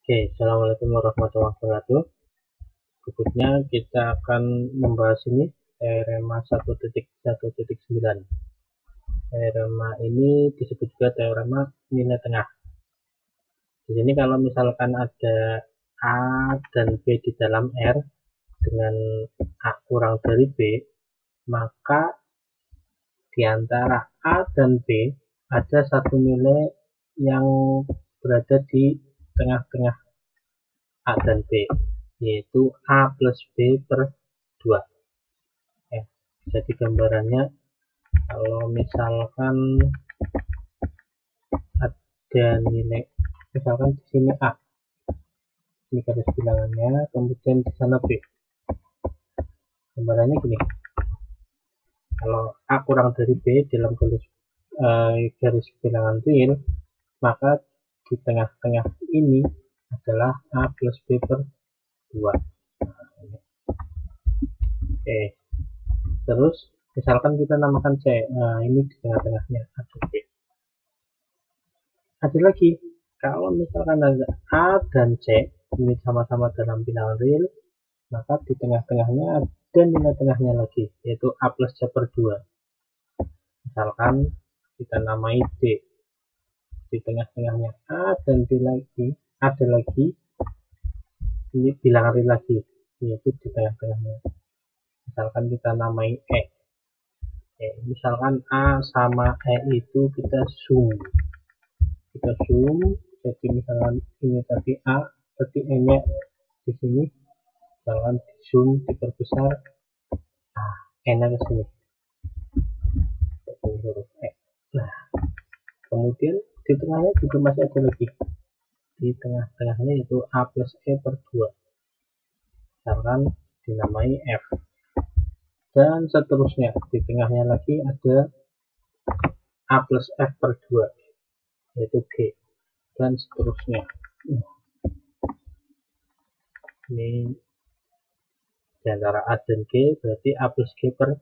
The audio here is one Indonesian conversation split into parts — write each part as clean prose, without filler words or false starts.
Oke, assalamualaikum warahmatullahi wabarakatuh. Berikutnya kita akan membahas ini teorema 1.1.9. Teorema ini disebut juga teorema nilai tengah. Di sini kalau misalkan ada A dan B di dalam R dengan A kurang dari B, maka di antara A dan B ada satu nilai yang berada di tengah-tengah A dan B, yaitu A plus B per 2. Jadi gambarannya kalau misalkan ada nilai, misalkan di sini A, ini garis bilangannya, kemudian di sana B. Gambarannya gini, kalau A kurang dari B dalam garis bilangan real, maka di tengah-tengah ini adalah A plus B per 2. Oke, terus misalkan kita namakan C, nah ini di tengah-tengahnya ada B. Ada lagi, kalau misalkan ada A dan C ini sama-sama dalam bilangan real, maka di tengah-tengahnya ada nilai tengahnya lagi, yaitu A plus C per 2. Misalkan kita namai D, di tengah-tengahnya A dan B lagi, ada lagi ini bilangan real lagi, yaitu di tengah-tengahnya. Misalkan kita namai E. Misalkan A sama E itu kita zoom, jadi misalkan ini tadi A, tadi E nya di sini, misalkan di zoom, diperbesar, E nya ke sini, huruf E. Nah, kemudian di tengahnya juga masih ada lagi, di tengah-tengahnya yaitu A plus E per 2, misalkan dinamai F, dan seterusnya. Di tengahnya lagi ada A plus F per 2, yaitu G, dan seterusnya. Ini di antara A dan G berarti A plus G per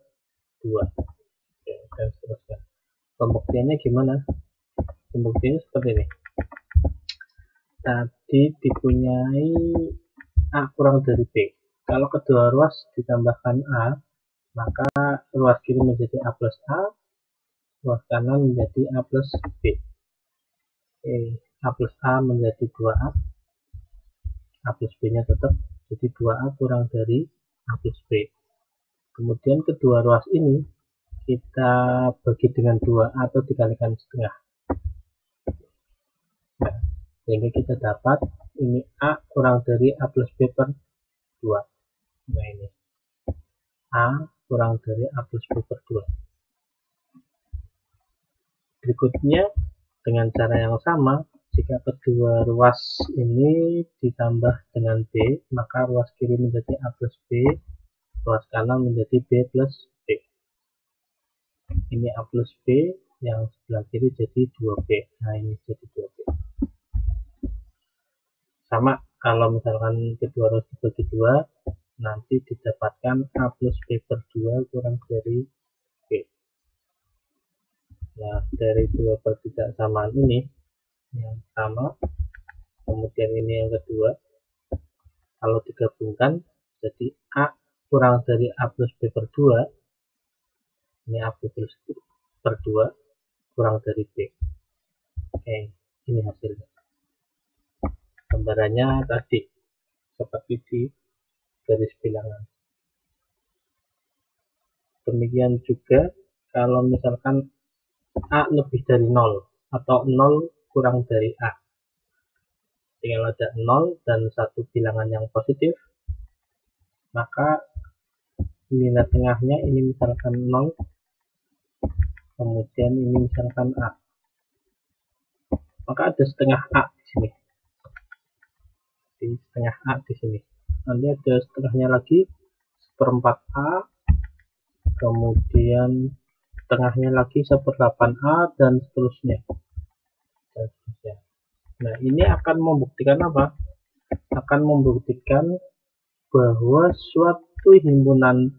2. Oke, dan seterusnya. Pembuktiannya gimana? Pembuktiannya seperti ini. Tadi dipunyai A kurang dari B. Kalau kedua ruas ditambahkan A, maka ruas kiri menjadi A plus A, ruas kanan menjadi A plus B. A plus A menjadi 2A, A plus B nya tetap, jadi 2A kurang dari A plus B. Kemudian kedua ruas ini kita bagi dengan 2A atau dikalikan setengah. Nah, sehingga kita dapat ini A kurang dari A plus B per 2. Nah, ini A kurang dari A plus B per 2. Berikutnya, dengan cara yang sama, jika kedua ruas ini ditambah dengan B, maka ruas kiri menjadi A plus B, ruas kanan menjadi B plus B. Ini A plus B, yang sebelah kiri jadi 2B. Nah, ini jadi 2B. Sama, kalau misalkan kedua ruas dibagi 2, nanti didapatkan A plus B per 2 kurang dari B. Nah, dari dua pertidaksamaan ini, yang pertama, kemudian ini yang kedua, kalau digabungkan jadi A kurang dari A plus B per 2, ini A plus B per 2 kurang dari B. Oke, ini hasilnya. Gambarannya tadi seperti di garis bilangan. Demikian juga kalau misalkan A lebih dari 0 atau 0 kurang dari A, tinggal ada 0 dan satu bilangan yang positif, maka nilai tengahnya ini misalkan 0, kemudian ini misalkan A, maka ada setengah A di sini, di setengah A di sini. Nanti ada setengahnya lagi, seperempat A, kemudian tengahnya lagi 1/8A, dan seterusnya. Nah, ini akan membuktikan apa? Akan membuktikan bahwa suatu himpunan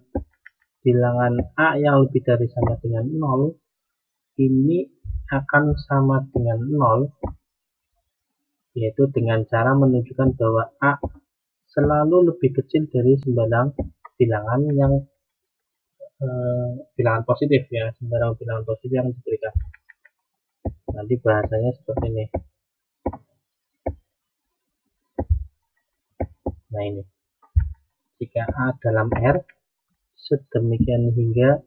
bilangan A yang lebih dari sama dengan 0 ini akan sama dengan 0 yaitu dengan cara menunjukkan bahwa A selalu lebih kecil dari sembarang bilangan yang bilangan positif ya, sembarang bilangan positif yang diberikan. Nanti bahasanya seperti ini. Nah ini, jika A dalam R sedemikian hingga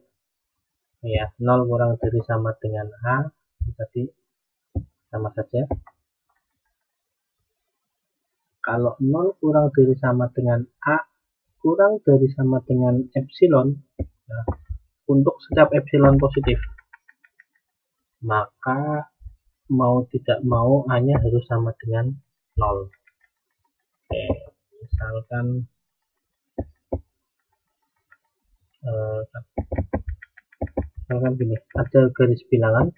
ya 0 kurang dari sama dengan A, tadi sama saja. Kalau 0 kurang dari sama dengan A kurang dari sama dengan epsilon, nah, untuk setiap epsilon positif, maka mau tidak mau A nya harus sama dengan 0. Oke, misalkan gini, ada garis bilangan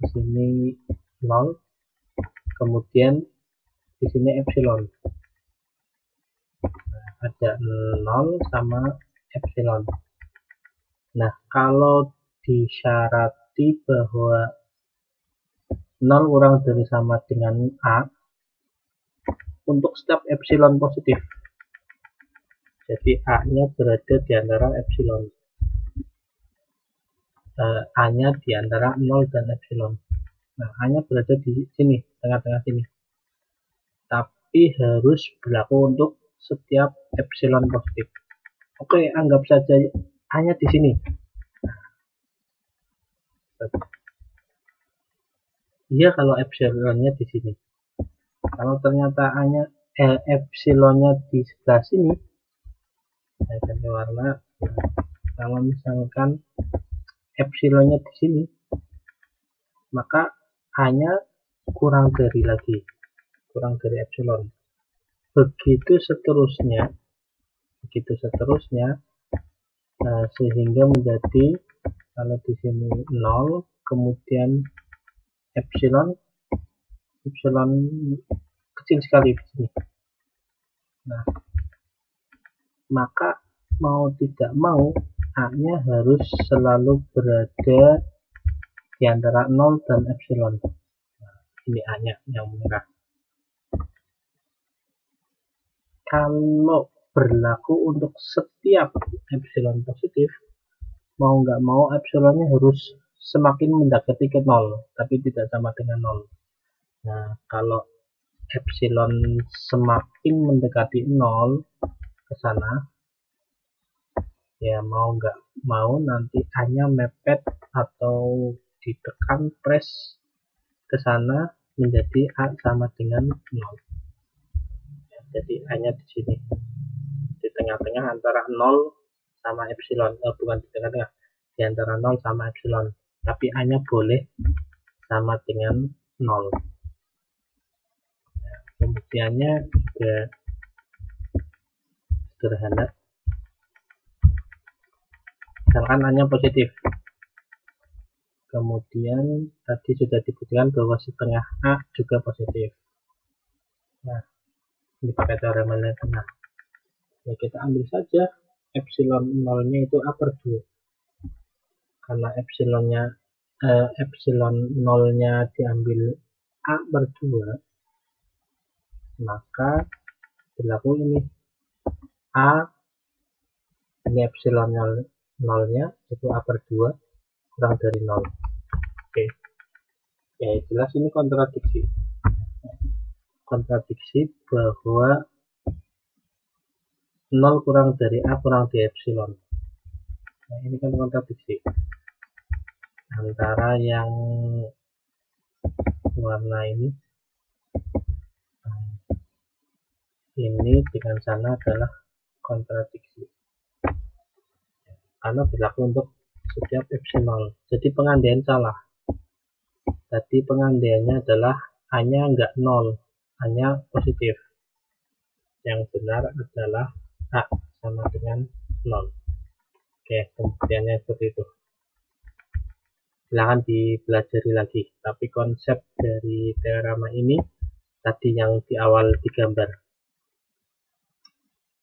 di sini 0, kemudian di sini epsilon. Nah, ada 0 sama epsilon. Nah, kalau disyarati bahwa 0 kurang dari sama dengan A untuk setiap epsilon positif, jadi A nya berada di antara epsilon, A nya di antara 0 dan epsilon. Nah, A nya berada di sini, tengah-tengah sini, tapi harus berlaku untuk setiap epsilon positif. Oke, anggap saja A nya di sini. Iya, kalau epsilonnya di sini. Kalau ternyata A-nya epsilonnya di sebelah sini, saya ganti warna. Kalau misalkan epsilonnya di sini, maka A-nya kurang dari epsilon. Begitu seterusnya, sehingga menjadi kalau di sini 0, kemudian epsilon kecil sekali di sini. Nah, maka mau tidak mau A-nya harus selalu berada di antara 0 dan epsilon. Nah, ini A-nya yang merah. Kalau berlaku untuk setiap epsilon positif, mau nggak mau epsilonnya harus semakin mendekati ke 0, tapi tidak sama dengan 0. Nah, kalau epsilon semakin mendekati 0 ke sana, ya mau nggak mau nanti A-nya mepet atau ditekan press ke sana menjadi A sama dengan 0. Ya, jadi A-nya di sini, di tengah-tengah antara 0 sama epsilon, bukan di tengah-tengah, di antara 0 sama epsilon, tapi A-nya boleh sama dengan 0. Ya, pembuktiannya juga sederhana. Misalkan A-nya positif, kemudian tadi sudah dibuktikan bahwa setengah A juga positif. Nah, ini pakai cara mana tengah. Ya, kita ambil saja epsilon 0 nya itu A per 2, karena epsilon 0 nya diambil A per 2, maka berlaku ini A, ini epsilon 0 nya itu A per 2 kurang dari 0. Oke, ya jelas ini kontradiksi bahwa 0 kurang dari A kurang dari epsilon. Nah, ini kan kontradiksi antara yang warna ini dengan sana adalah kontradiksi karena berlaku untuk setiap epsilon. Jadi pengandaian salah. Tadi pengandaiannya adalah A-nya enggak 0, A-nya positif. Yang benar adalah A sama dengan 0. Oke, pembuktiannya seperti itu. Silahkan dipelajari lagi, tapi konsep dari teorema ini tadi yang di awal digambar.